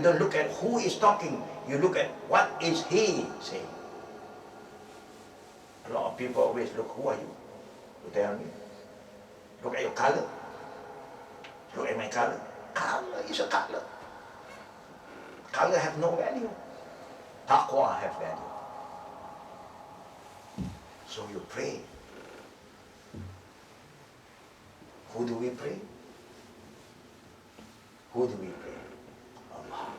You don't look at who is talking, you look at what is he saying. A lot of people always look, who are you? You tell me. Look at your color. Look at my color. Color is a color. Color have no value. Taqwa have value. So you pray. Who do we pray? Who do we pray? Allah.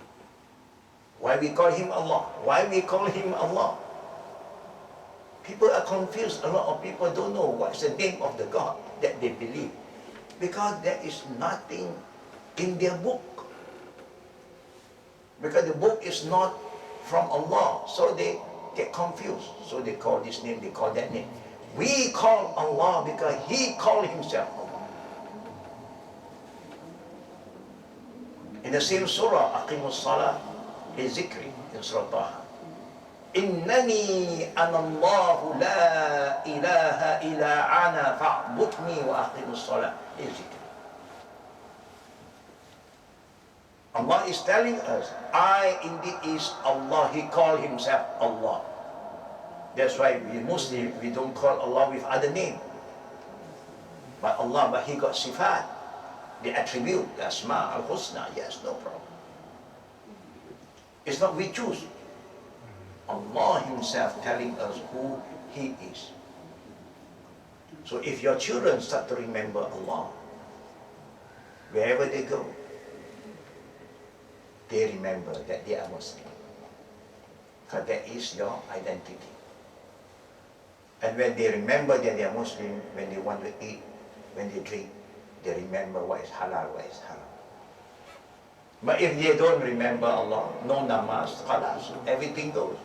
Why we call him Allah? Why we call him Allah? People are confused. A lot of people don't know what's the name of the God that they believe. Because there is nothing in their book. Because the book is not from Allah. So they get confused. So they call this name, they call that name. We call Allah because he called himself Allah. In the same surah, Aqimus Salah, li zikri, in Surah Taha. Innani anallahu la ilaha illa ana fa'budni wa aqimus salah li zikri. Allah is telling us, I indeed is Allah. He called himself Allah. That's why we Muslims, we don't call Allah with other name. But Allah, but he got sifat, the attribute, the asma, al-husna, yes, no problem. It's not we choose. Allah himself telling us who he is. So if your children start to remember Allah, wherever they go, they remember that they are Muslim. Because that is your identity. And when they remember that they are Muslim, when they want to eat, when they drink, they remember what is halal, what is haram. But if they don't remember Allah, no namaz, khalas, everything goes.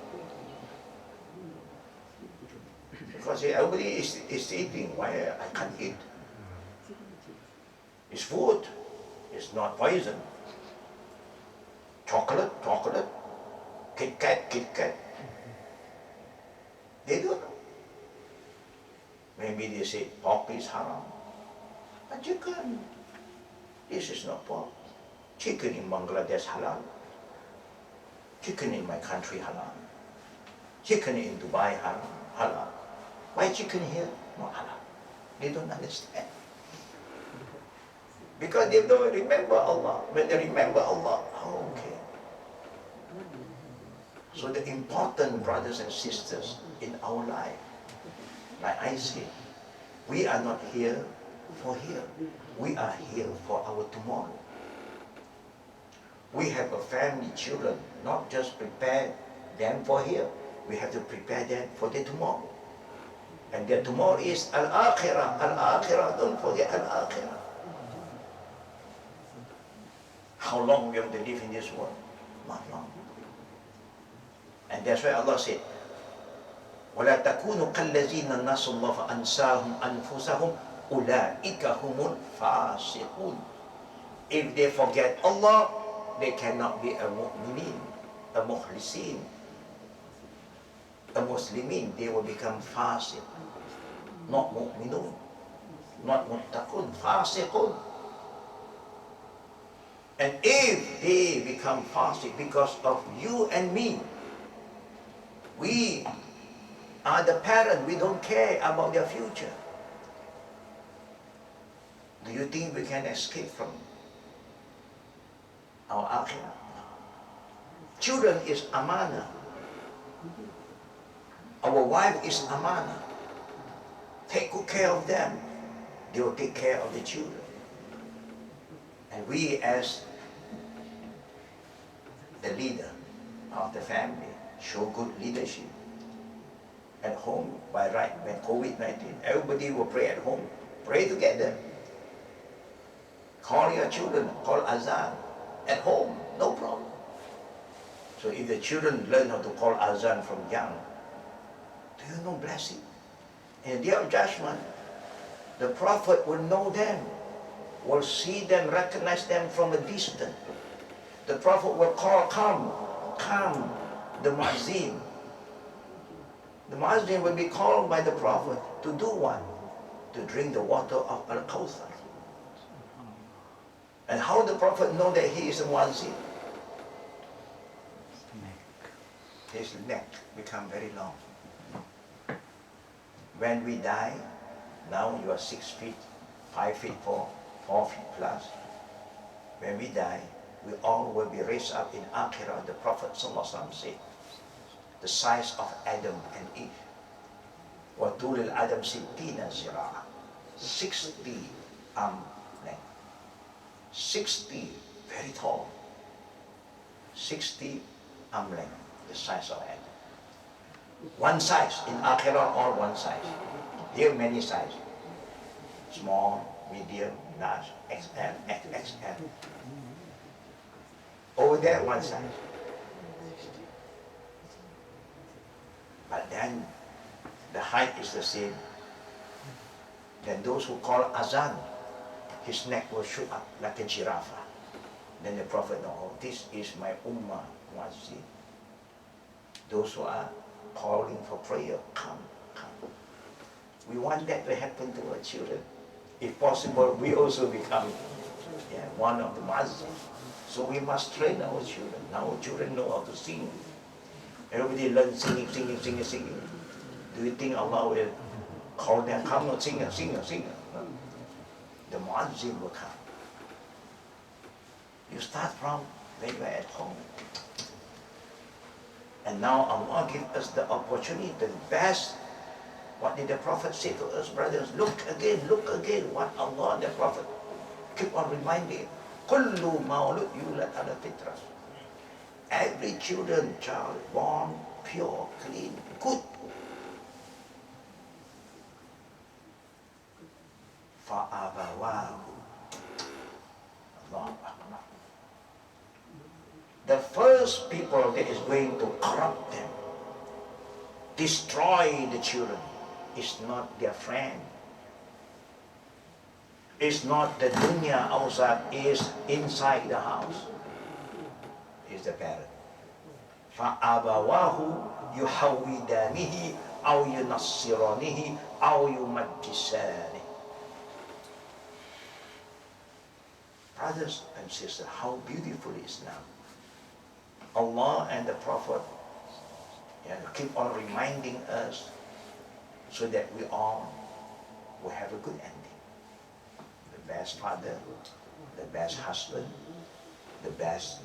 Because everybody is eating, why I can't eat? It's food, it's not poison. Chocolate, chocolate, Kit Kat, Kit Kat. They don't know. Maybe they say pork is haram. But chicken, this is not pork. Chicken in Bangladesh halal. Chicken in my country halal. Chicken in Dubai halal. Why chicken here? Not halal. They don't understand. Because they don't remember Allah. When they remember Allah, oh, okay. So the important brothers and sisters in our life, like I say, we are not here for here. We are here for our tomorrow. We have a family, children, not just prepare them for here. We have to prepare them for their tomorrow. And their tomorrow is al-akhirah. Al-akhirah, don't forget al-akhirah. How long we have to live in this world? Not long. And that's why Allah said, وَلَا تَكُونُوا كَالَّذِينَ نَسُوا اللَّهَ فَأَنْسَاهُمْ أَنفُسَهُمْ أُولَٰئِكَ هُمُ الْفَاسِقُونَ. If they forget Allah, they cannot be a mu'minin, a mukhlisin, a muslimin. They will become fasiq, not mu'minun, not muttaqun, fasiqun. And if they become fasiq because of you and me, we are the parent, we don't care about their future. Do you think we can escape from our akhirah? Children is amana. Our wife is amana. Take good care of them. They will take care of the children. And we as the leader of the family show good leadership. At home, by right, when COVID-19, everybody will pray at home. Pray together. Call your children, call azan. At home, no problem. So if the children learn how to call azan from young, do you know blessing? In the day of judgment, the Prophet will know them, will see them, recognize them from a distance. The Prophet will call, come, the muazzin. The muazzin will be called by the Prophet to do what? To drink the water of Al-Kawthar. And how the Prophet know that he is a muazzin? his neck become very long. When we die, now you are 6 feet, 5 feet 4, 4 feet plus. When we die, we all will be raised up in Akhirah. The Prophet ﷺ said, the size of Adam and Eve. وَطُولِ الْأَدَمْ سِتِّينَ زِرَاعًا 60 arm length. 60, very tall. 60 arm length, the size of Adam. One size, in Akhirah all one size. Here many sizes. Small, medium, large, XL, XXL. Over there one size. But then the height is the same. Then those who call Azan, his neck will shoot up like a giraffe. Then the Prophet knows, oh, this is my Ummah Muazzin. Those who are calling for prayer, come, come. We want that to happen to our children. If possible, we also become one of the Muazzin. So we must train our children. Now our children know how to sing. Everybody learns singing, singing, singing, singing. Do you think Allah will call them, come on, sing, sing, sing? No. The Muazzin will come. You start from when you are at home. And now Allah gives us the opportunity, the best. What did the Prophet say to us, brothers? Look again, what Allah, the Prophet, keep on reminding. Kullu mawlud yulad ala fitras. Every child born pure, clean, good. Fa'abawahu. Allah Akbar. The first people that is going to corrupt them, destroy the children, is not their friend. It's not the dunya outside, is inside the house. Is the parent. فَأَبَوَاهُ يُحَوِّدَانِهِ أَوْ يُنَصِّرَانِهِ أَوْ يُمَجِّسَانِهِ. Brothers and sisters, how beautiful is now. Allah and the Prophet keep on reminding us so that we all will have a good ending. The best father, the best husband, the best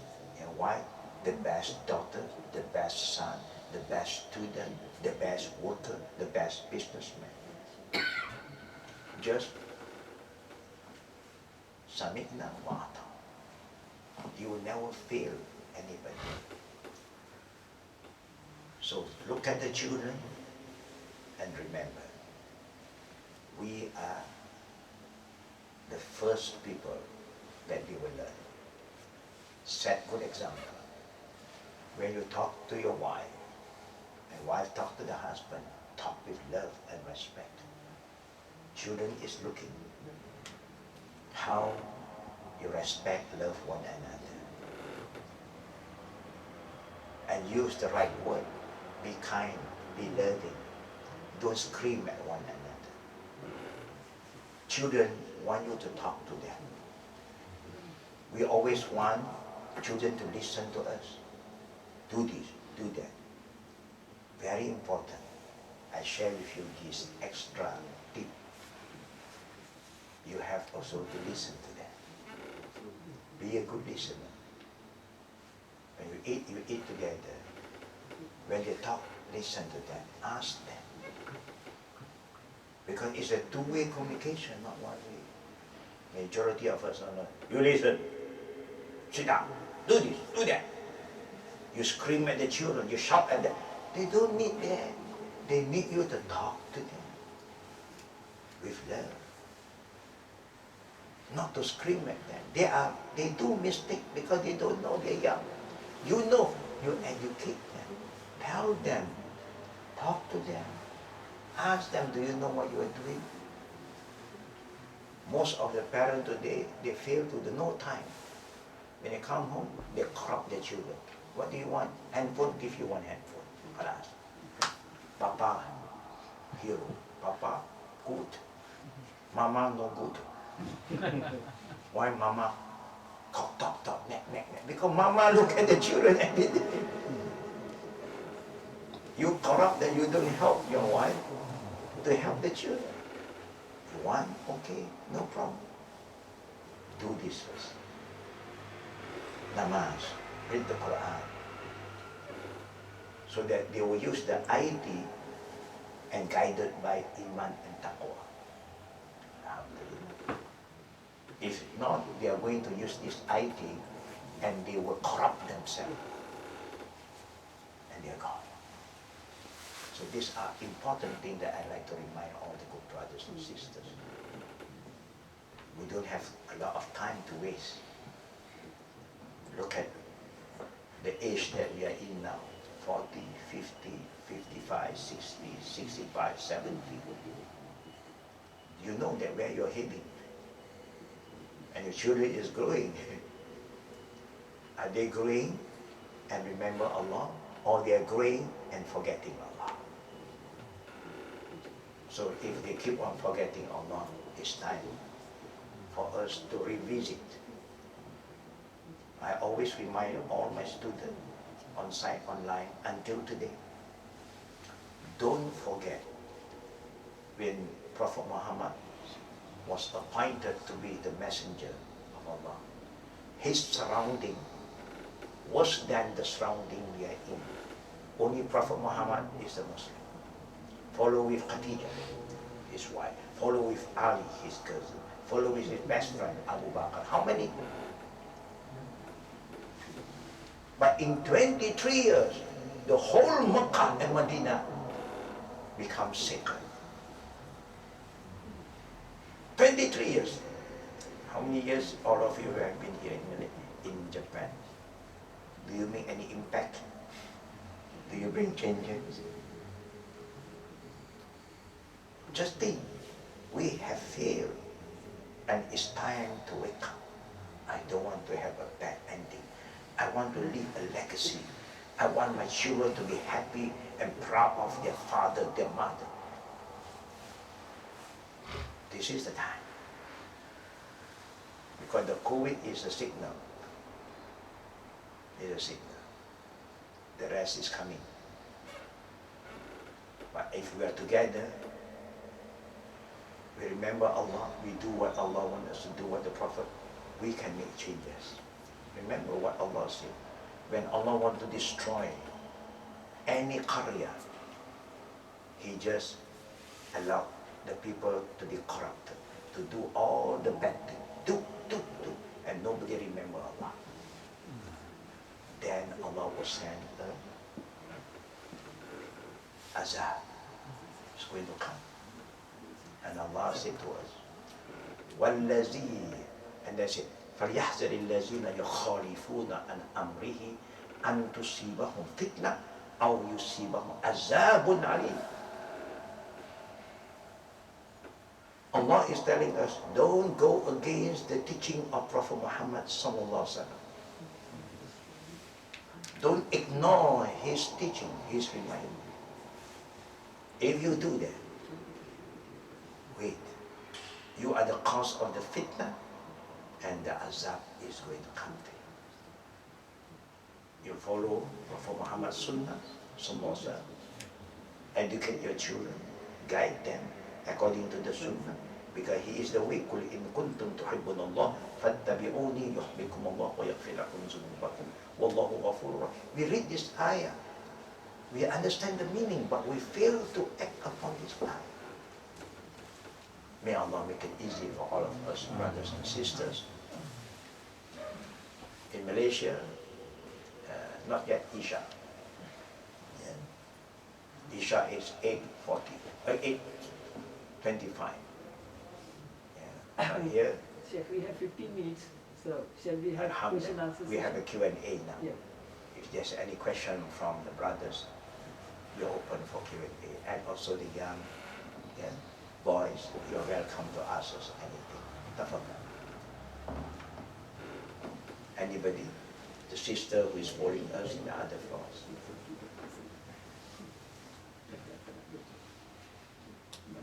wife, the best daughter, the best son, the best student, the best worker, the best businessman. Just Sami'na wa ata. You will never fail anybody. So look at the children and remember, we are the first people that they will learn. Set good example. When you talk to your wife, and wife talk to the husband, talk with love and respect. Children is looking how you respect, love one another. And use the right word. Be kind, be loving. Don't scream at one another. Children want you to talk to them. We always want children to listen to us. Do this, do that. Very important. I share with you this extra tip. You have also to listen to them. Be a good listener. When you eat together. When they talk, listen to them. Ask them. Because it's a two-way communication, not one way. Majority of us are not. You listen. Sit down. Do this, do that. You scream at the children, you shout at them. They don't need that. They need you to talk to them with love. Not to scream at them. They do mistake because they don't know they're young. You know, you educate them. Tell them. Talk to them. Ask them, do you know what you are doing? Most of the parents today, they fail to know time. When they come home, they corrupt their children. What do you want? Handphone, give you one handphone. Alas. Papa, hero. Papa, good. Mama, no good. Why Mama? Talk, neck. Because Mama look at the children every day. You corrupt that you don't help your wife to help the children. You want? Okay, no problem. Do this first. Namaz, read the Quran. So that they will use the IT and guided by Iman and Taqwa. If not, they are going to use this IT and they will corrupt themselves. And they are gone. So these are important things that I like to remind all the good brothers and sisters. We don't have a lot of time to waste. Look at the age that we are in now. 40, 50, 55, 60, 65, 70. You know that where you're heading. And your children is growing. Are they growing and remember Allah? Or they are growing and forgetting Allah? So if they keep on forgetting Allah, it's time for us to revisit. I always remind all my students on site, online, until today. Don't forget when Prophet Muhammad was appointed to be the messenger of Allah. His surrounding worse than the surrounding we are in. Only Prophet Muhammad is a Muslim. Follow with Khadija, his wife. Follow with Ali, his cousin. Follow with his best friend, Abu Bakr. How many? But in 23 years, the whole Mecca and Medina becomes sacred. 23 years. How many years all of you have been here in Japan? Do you make any impact? Do you bring changes? Just think, we have failed, and it's time to wake up. I don't want to have a bad ending. I want to leave a legacy. I want my children to be happy and proud of their father, their mother. This is the time. Because the COVID is a signal. It's a signal. The rest is coming. But if we are together, we remember Allah, we do what Allah wants us to do, what the Prophet, we can make changes. Remember what Allah said. When Allah wants to destroy any qarya, He just allowed the people to be corrupted, to do all the bad things. Do. And nobody remember Allah. Then Allah will send the azab. It's going to come. And Allah said to us, وَالَّذِي, and they said, فَلْيَحْذَرِ الَّذِينَ يُخَالِفُونَ عَنْ أَمْرِهِ أَنْ تُصِيبَهُمْ فِتْنَةٌ أَوْ يُصِيبَهُمْ عَذَابٌ عَلِيمٌ. Allah is telling us, don't go against the teaching of Prophet Muhammad sallallahu alaihi wasallam. Don't ignore his teaching, his reminder. If you do that, wait, you are the cause of the fitna, and the azab is going to come to you. You follow Prophet Muhammad's sunnah, sallallahu alaihi wasallam. Educate your children, guide them according to the sunnah, because he is the way. قُلْ إِن كُنْتُمْ تُحِبُّونَ اللَّهَ فَاتَّبِعُونِي يُحْبِبْكُمُ اللَّهُ وَيَغْفِرْ لَكُمْ ذُنُوبَكُمْ وَاللَّهُ غَفُورٌ رَحِيمٌ. We read this ayah, we understand the meaning, but we fail to act upon this ayah. May Allah make it easy for all of us, brothers and sisters. In Malaysia, not yet Isha. Isha is 8:25. Here, Sheikh, we have 15 minutes, so shall we have question answers? we have a Q&A now. Yeah. If there's any question from the brothers, we're open for Q&A. And also the young boys, you're welcome to ask us anything. Tafadhal. Anybody? The sister who is following us in the other floors.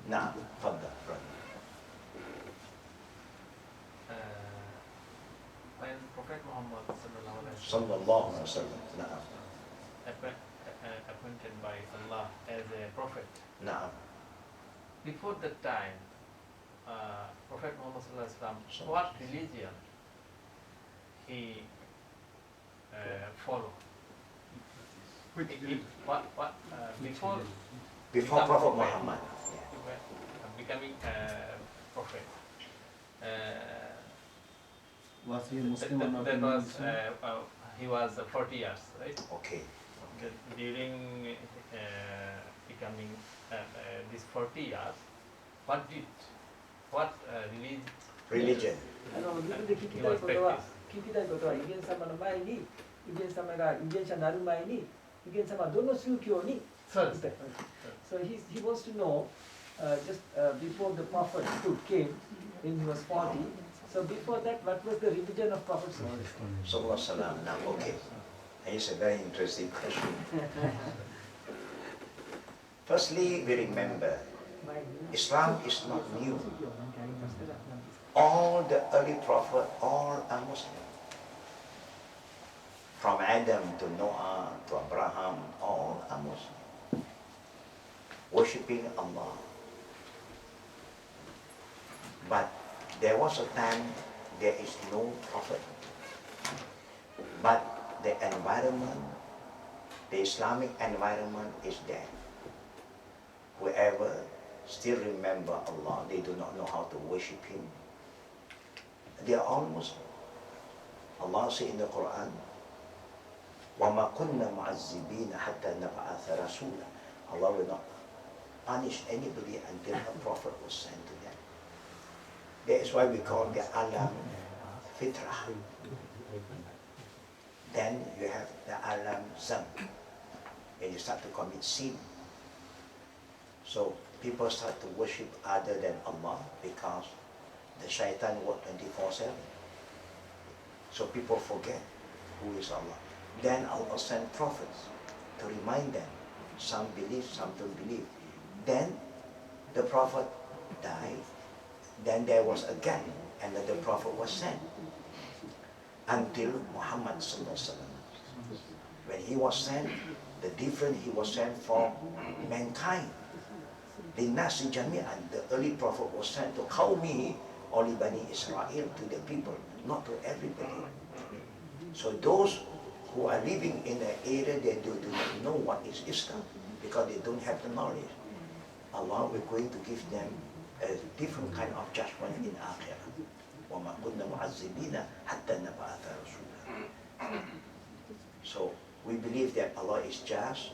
Now, Fadda, brother. When Prophet Muhammad Sallallahu alaihi wasallam. Now. appointed by Allah as a prophet. Naam. Before that time, Prophet Muhammad Sallallahu Alaihi Wasallam, what religion he followed? What before Before become Prophet Muhammad. becoming prophet? Was he Muslim or not? That was he was 40 years, right? Okay. During becoming these 40 years, what Religion. 自分で聞きたいことは、イゲン様の前に、イゲン様がイゲン者になる前に、イゲン様はどの宗教にそうです。 So he wants to know just before the prophet came when he was 40. So before that, what was the religion of Prophet? Sallallahu Alaihi Wasallam. Now, okay. It's a very interesting question. Firstly, we remember, Islam is not new. All the early prophets, all are Muslim. From Adam to Noah to Abraham, all are Muslim. Worshipping Allah. But there was a time there is no prophet. But the environment, the Islamic environment is there. Whoever still remember Allah, they do not know how to worship Him. They are all Muslim. Allah says in the Quran, وَمَا كُنَّا مُعَذِّبِينَ حَتَّى نَبْعَثَ رَسُولًا. Allah will not punish anybody until a prophet was sent to them. That is why we call the alam fitrah. Then you have the alam zam, when you start to commit sin. So people start to worship other than Allah because the shaitan works 24/7. So people forget who is Allah. Then Allah sent prophets to remind them. Some believe, some don't believe. Then the prophet died. Then there was a gap, and then the prophet was sent. Until Muhammad Sallallahu Alaihi Wasallam. When he was sent, the different he was sent for mankind. The Nasi Jami'an, the early prophet was sent to Qawmi, only Bani Israel, to the people, not to everybody. So those who are living in an area they do not know what is Islam because they don't have the knowledge. Allah will going to give them a different kind of judgment in Akhirah. وَمَا كُنَّا مُعَذِّبِينَ حَتَّى نَبْعَثَ رَسُولًا. So we believe that Allah is just.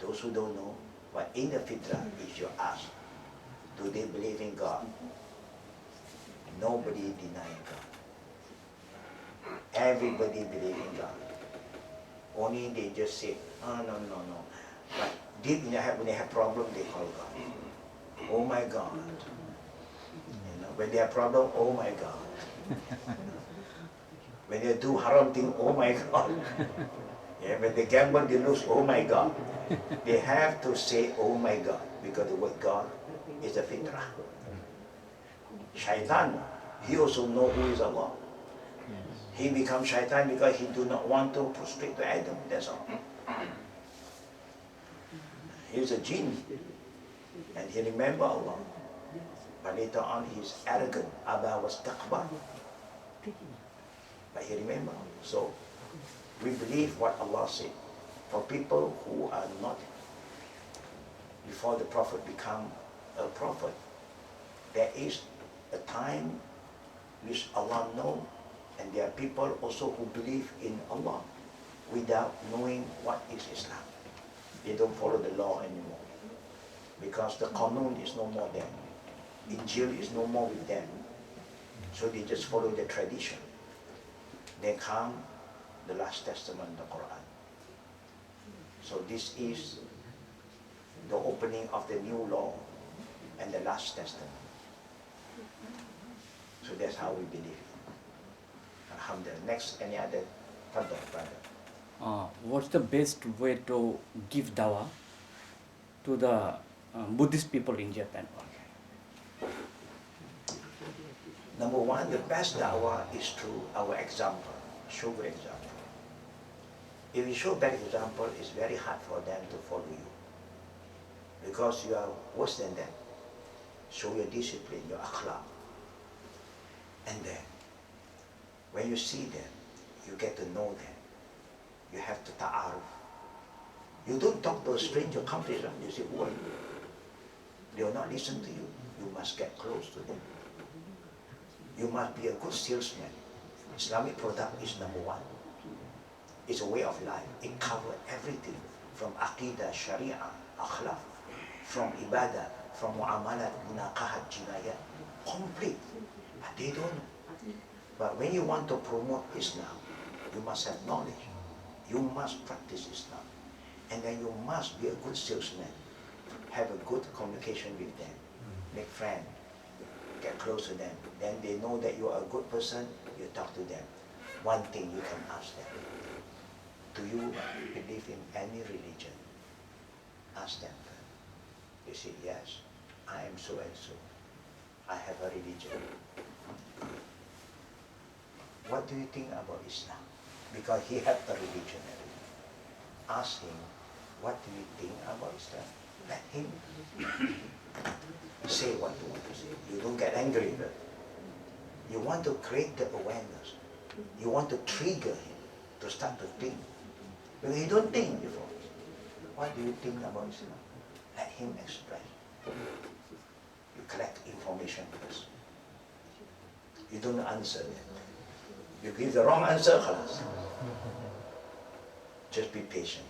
Those who don't know, but in the fitrah, if you ask, do they believe in God? Nobody denying God. Everybody believe in God. Only they just say, oh, no. But deep in their heart, when they have problem, they call God. Oh my God. You know, when they have problem, oh my God. When they do haram thing, oh my God. Yeah, when they gamble, they lose, oh my God. They have to say, oh my God, because the word God is a fitrah. Shaitan, he also know who is Allah. He becomes shaitan because he do not want to prostrate to Adam, that's all. He's a jinn, and he remember Allah. But later on, he's arrogant. Abba was takbar. But he remember. So, we believe what Allah said. For people who are not, before the Prophet become a prophet, there is a time which Allah knows, and there are people also who believe in Allah without knowing what is Islam. They don't follow the law anymore because the Qanun is no more there. Injil is no more with them. So they just follow the tradition. Then come the last testament, the Quran. So this is the opening of the new law and the last testament. So that's how we believe. Alhamdulillah. Next, any other brother? What's the best way to give dawah to the Buddhist people in Japan? Number one, the best da'wah is through our example, show good example. If you show bad example, it's very hard for them to follow you. Because you are worse than them. Show your discipline, your akhlaq. And then, when you see them, you get to know them. You have to ta'aruf. You don't talk to a stranger, come to Islam, you say, who are you? They will not listen to you. You must get close to them. You must be a good salesman. Islamic product is number one. It's a way of life. It covers everything from aqidah, sharia, akhlaq, from ibadah, from mu'amalat, munaqahat, jinayat. Complete. But they don't know. But when you want to promote Islam, you must have knowledge. You must practice Islam. And then you must be a good salesman. Have a good communication with them. Make friends. Get close to them. Then they know that you are a good person, you talk to them. One thing you can ask them. Do you believe in any religion? Ask them. They say, yes, I am so and so. I have a religion. What do you think about Islam? Because he had the religion. Ask him, what do you think about Islam? Let him say what you want to say. You don't get angry with it. You want to create the awareness. You want to trigger him to start to think. Because he don't think before. What do you think about Islam? Let him express. You collect information first. You don't answer them. You give the wrong answer, khalas. Just be patient.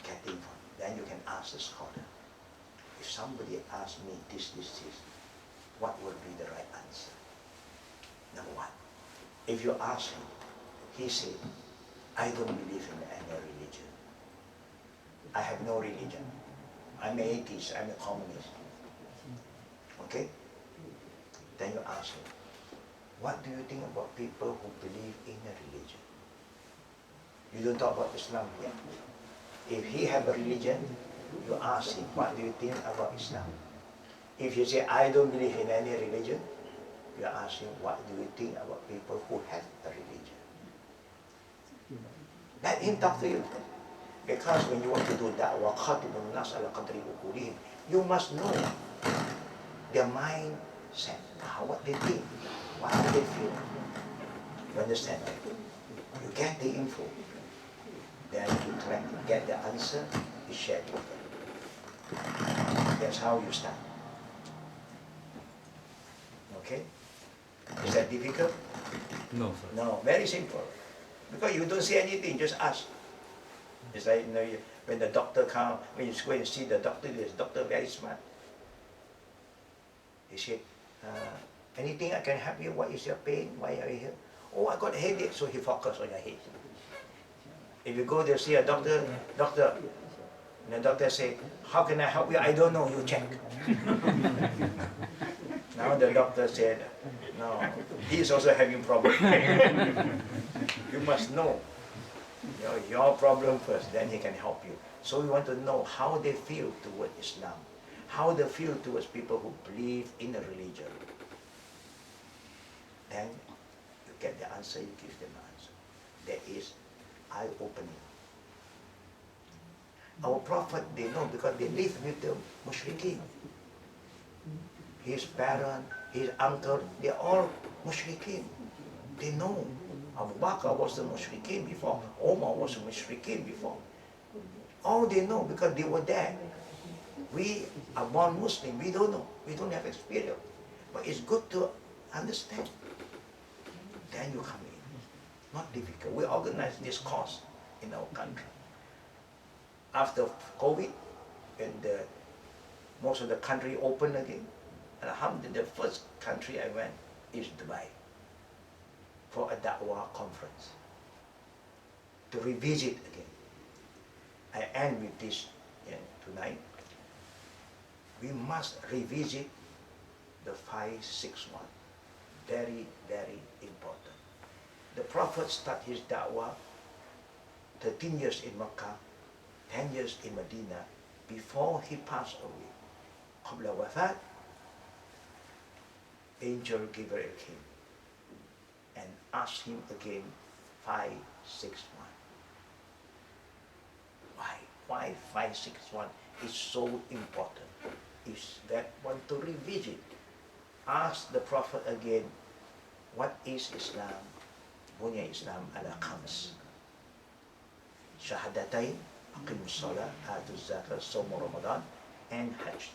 Get information. Then you can ask the scholar. If somebody asks me this, what would be the right answer? Number one. If you ask him, he said, I don't believe in any religion. I have no religion. I'm an atheist, I'm a communist. Okay? Then you ask him, what do you think about people who believe in a religion? You don't talk about Islam yet. If he have a religion, you ask him, what do you think about Islam? If you say, I don't believe in any religion, you ask him, what do you think about people who have a religion? Let him talk to you. Because when you want to do da'wah, khatibun nas ala qadri uqulihim, you must know their mindset, what they think, what do they feel. You understand that? You get the info, then you try to get the answer, you share it with them. That's how you start. Okay? Is that difficult? No, sir. No, very simple. Because you don't say anything, just ask. It's like, you know, when the doctor comes, when you go and see the doctor, the doctor very smart. He said, anything I can help you? What is your pain? Why are you here? Oh, I got a headache, so he focus on your head. If you go there see a doctor, and the doctor say, how can I help you? I don't know, you check. Now the doctor said, no, he is also having problem. You must know your problem first, then he can help you. So we want to know how they feel towards Islam, how they feel towards people who believe in a religion. Then you get the answer, you give them the answer. That is eye-opening. Our Prophet, they know because they live with the mushrikeen. His parent, his uncle, they're all mushrikeen. They know. Abu Bakr was a mushrikeen before. Omar was a mushrikeen before. All they know because they were there. We are born Muslim, we don't know. We don't have experience. But it's good to understand. Then you come in. Not difficult. We organize this course in our country. After COVID, when most of the country opened again, alhamdulillah, the first country I went is Dubai for a da'wah conference to revisit again. I end with this tonight. We must revisit the 561. Very, very important. The Prophet started his da'wah 13 years in Mecca, 10 years in Medina, before he passed away. Qabla wafat, Angel Gabriel came and asked him again 561. 561 is so important. Is that want to revisit, ask the Prophet again, what is Islam? Bunya Islam ala khams. Shahadatain, aqimus salah, atuz zakat, sawm Ramadan, and Hajj.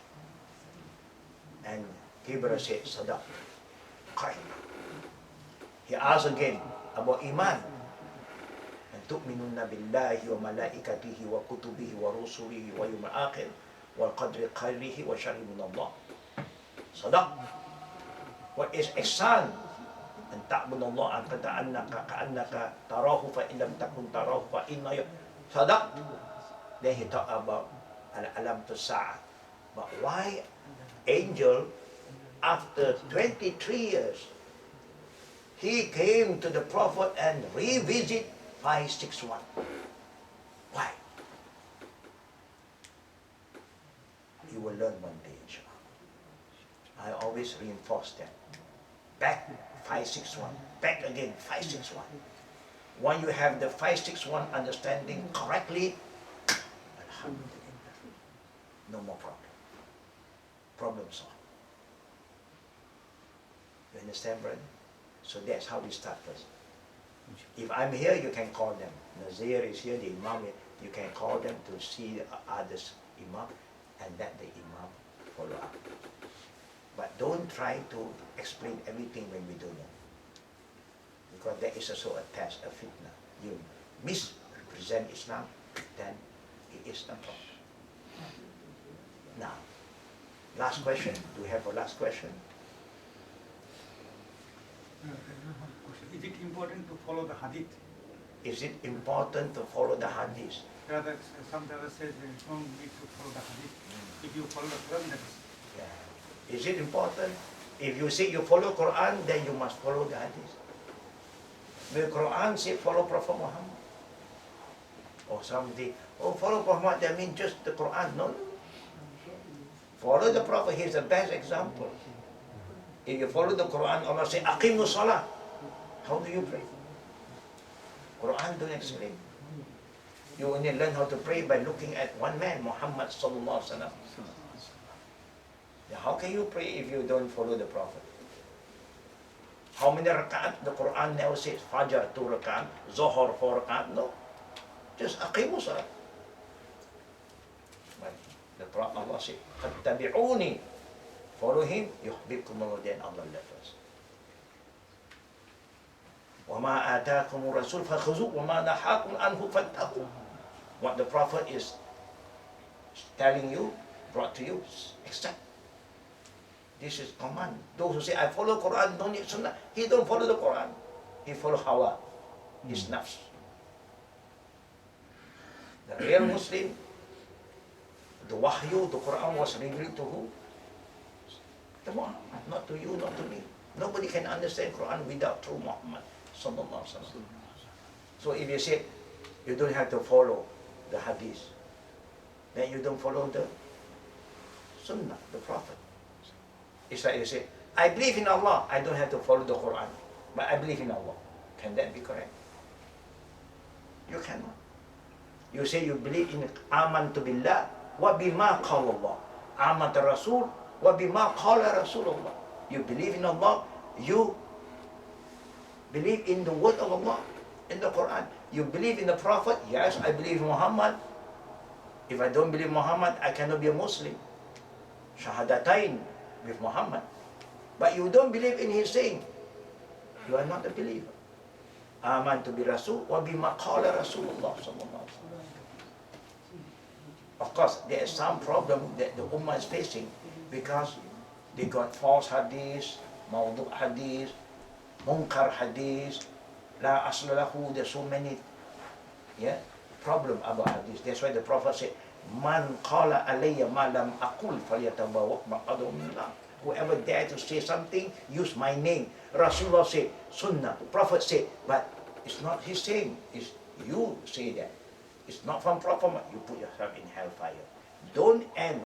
And Gabriel said, Sadaq. Correct. He asked again about Iman. And tu'minunna billahi wa malaikatihi wa kutubihi wa rusulihi wa yawmil akhir wa qadri khairihi wa sharri min Allah. Sadaq. What is ihsan? An ta'budallah an ka'annaka tarahu fa in lam takun tarahu fa inna Sadaq. Then he talked about al-alam to sa'ah. But why angel, after 23 years, he came to the Prophet and revisit 561. Why? You will learn one day, inshallah. I always reinforce that. Back 561, back again 561. When you have the 561 understanding correctly, alhamdulillah, no more problem. Problem solved. You understand, brother? So that's how we start first. If I'm here, you can call them. Nazir is here, the Imam, you can call them to see others Imam and let the Imam follow up. But don't try to explain everything when we don't know. Because that is also a test, a fitna. You misrepresent Islam, then it is a problem. Now, last question. Do we have a last question? Is it important to follow the hadith? Is it important to follow the hadith? Rather, some others say there is no need to follow the hadith. If you follow the Quran, that is. Yeah. Is it important? If you say you follow Quran, then you must follow the hadith. The Quran say follow Prophet Muhammad. Or something, oh, follow Prophet Muhammad, that means just the Quran. No. Follow the Prophet, he's the best example. If you follow the Quran, Allah say, Aqimus Salah. How do you pray? Quran don't explain. You only learn how to pray by looking at one man, Muhammad sallallahu alaihi wasallam. How can you pray if you don't follow the Prophet? How many rak'at? The Quran never says Fajr 2 rak'at, Zohar 4 rak'at. No. Just Aqimus Salah. But the Prophet Allah said, Fattabi'uni. Follow him, yuhbibkum Allah, then Allah left us. وَمَا آتَاكُمُ الرَّسُولُ فَخُذُوهُ وَمَا نَهَاكُمْ عَنْهُ فَاتَّقُوا. What the Prophet is telling you, brought to you, accept. This is command. Those who say, I follow Quran, don't need Sunnah, he don't follow the Quran. He follow Hawa, his nafs. The real Muslim, the Wahyu, the Quran was revealed to who? The Muhammad, not to you, not to me. Nobody can understand Quran without true Muhammad sallallahu alaihi wasallam. So if you say you don't have to follow the hadith, then you don't follow the Sunnah, the Prophet. It's like you say, I believe in Allah, I don't have to follow the Quran, but I believe in Allah. Can that be correct? You cannot. You say you believe in amantu billah wa bima qala Allah. Amantu Rasul wa bima qala Rasulullah. You believe in Allah, you believe in the word of Allah, in the Quran. You believe in the Prophet, yes, I believe in Muhammad. If I don't believe Muhammad, I cannot be a Muslim. Shahadatain with Muhammad. But you don't believe in his saying, you are not a believer. Amantu bi Rasul wa bima qala Rasulullah sallallahu alaihi wasallam. Of course, there is some problem that the Ummah is facing because they got false hadith, mawdu' hadith, munkar hadith, la asla lahu, there's so many problem about hadith. That's why the Prophet said, Man qala alayya ma lam aqul falyatabawwa maq'adahu min nar. Whoever dare to say something, use my name. Rasulullah said, Sunnah. Prophet said, but it's not his saying, it's you say that. It's not from Prophet, you put yourself in hellfire. Don't end